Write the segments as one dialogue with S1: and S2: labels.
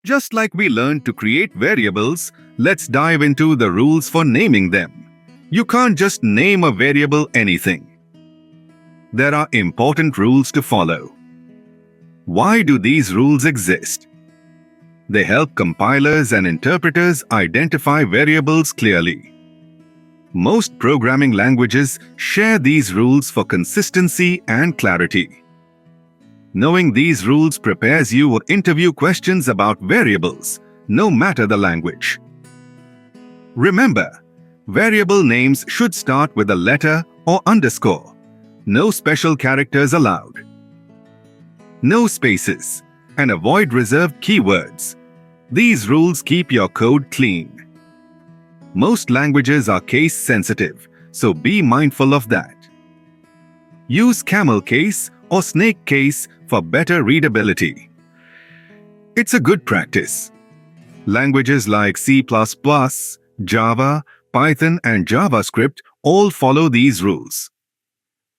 S1: Just like we learned to create variables, let's dive into the rules for naming them. You can't just name a variable anything. There are important rules to follow. Why do these rules exist? They help compilers and interpreters identify variables clearly. Most programming languages share these rules for consistency and clarity. Knowing these rules prepares you for interview questions about variables, no matter the language. Remember, variable names should start with a letter or underscore. No special characters allowed. No spaces, and avoid reserved keywords. These rules keep your code clean. Most languages are case sensitive, so be mindful of that. Use camel case or snake case for better readability. It's a good practice. Languages like C++, Java, Python, and JavaScript all follow these rules.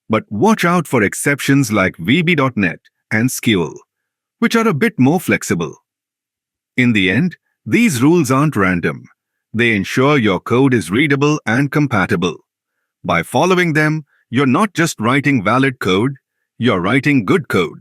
S1: But watch out for exceptions like VB.NET and Sql, which are a bit more flexible. In the end, these rules aren't random. They ensure your code is readable and compatible. By following them, you're not just writing valid code, you're writing good code.